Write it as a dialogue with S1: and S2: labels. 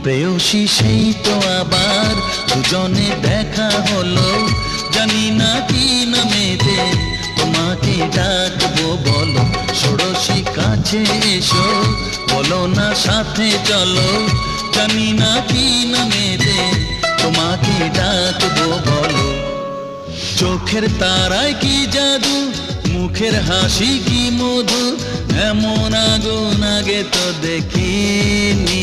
S1: প্রেয়সী সেই তো আবার দুজনে দেখা হলো, জানি না কি নামেতে তোমাকে ডাকবো বলো। ষোড়শী কাছে এসো, বলো না সাথে চলো, জানি না কি নামেতে তোমাকে ডাকবো বলো। চোখের তারায় কি জাদু, মুখের হাসি কি মধু, এমন আগুন আগে তো দেখিনি।